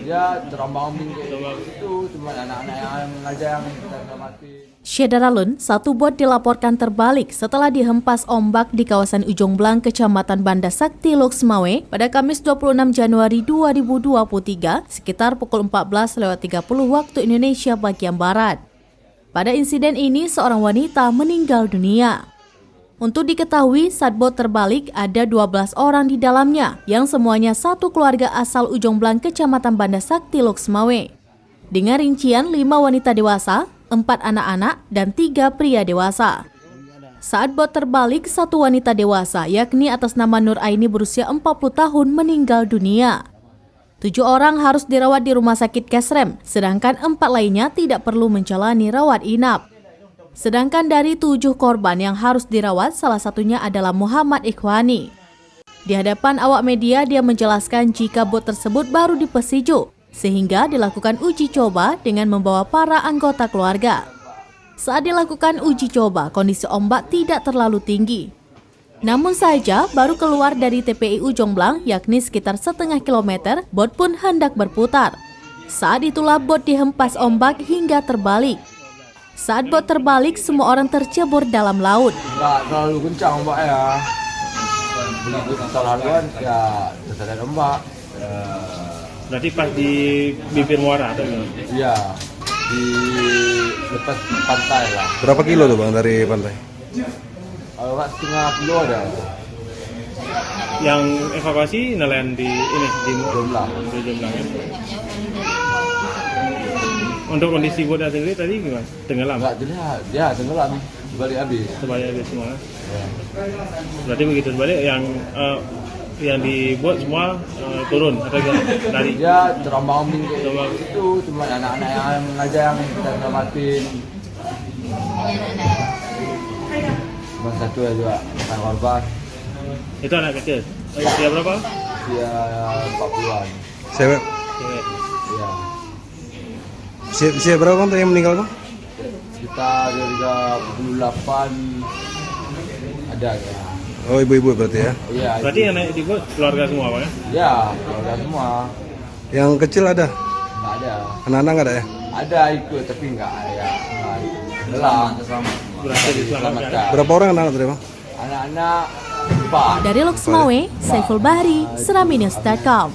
Ya terombang-ambing itu cuma anak-anak yang aja yang kita selamatin. Syedaralun, satu bot dilaporkan terbalik setelah dihempas ombak di kawasan Ujung Blang, Kecamatan Banda Sakti, Loksmawe pada Kamis 26 Januari 2023 sekitar pukul 14.30 waktu Indonesia bagian Barat. Pada insiden ini, seorang wanita meninggal dunia. Untuk diketahui, saat bot terbalik ada 12 orang di dalamnya yang semuanya satu keluarga asal Ujung Blang, Kecamatan Banda Sakti, Loksmawe. Dengan rincian 5 wanita dewasa, 4 anak-anak, dan 3 pria dewasa. Saat bot terbalik, satu wanita dewasa, yakni atas nama Nur Aini berusia 40 tahun meninggal dunia. 7 orang harus dirawat di rumah sakit Kesrem, sedangkan 4 lainnya tidak perlu menjalani rawat inap. Sedangkan dari 7 korban yang harus dirawat, salah satunya adalah Muhammad Ikhwani. Di hadapan awak media, dia menjelaskan jika bot tersebut baru dipesiju, sehingga dilakukan uji coba dengan membawa para anggota keluarga. Saat dilakukan uji coba, kondisi ombak tidak terlalu tinggi. Namun saja, baru keluar dari TPI Ujung Blang, yakni sekitar setengah kilometer, bot pun hendak berputar. Saat itulah bot dihempas ombak hingga terbalik. Saat bot terbalik, semua orang tercebur dalam laut. Nggak terlalu kencang ombak ya. Begitu keterlaluan ya terserah ombak. Berarti pas di bibir muara atau gimana? Iya, di lepas pantai lah. Berapa kilo tuh Bang dari pantai? Kalau nggak setengah kilo ada. Yang evakuasi nelayan di ini di Ujung Blang. Ujung Blang ya. Untuk kondisi bot sendiri tadi gimana? Tenggelam? Nggak jelas, dia tenggelam balik habis. Terbalik habis semua. Ya. Berarti begitu terbalik yang dibuat semua turun atau gimana? Dari Dia terombang-ambing itu cuma anak-anak yang aja yang kita selamatin. Cuma satu ya juga bukan korban. itu anak kecil. Usia berapa? Dia 40-an. Cewek. Cewek. Iya. Usia berapa Bang tadi yang meninggal Bang? Kita dari 38 ada ya. Oh ibu-ibu berarti ya? Iya. Berarti yang naik di bot keluarga semua Pak ya? Ya, keluarga semua. Yang kecil ada? Nggak ada. Anak-anak nggak ada ya? Ada ikut tapi nggak ya. Hilang. Berhasil diselamatkan. Berapa orang anak tadi Bang? Anak-anak 4. Dari Loksmawe, Saiful Bahri, Seraminius.com.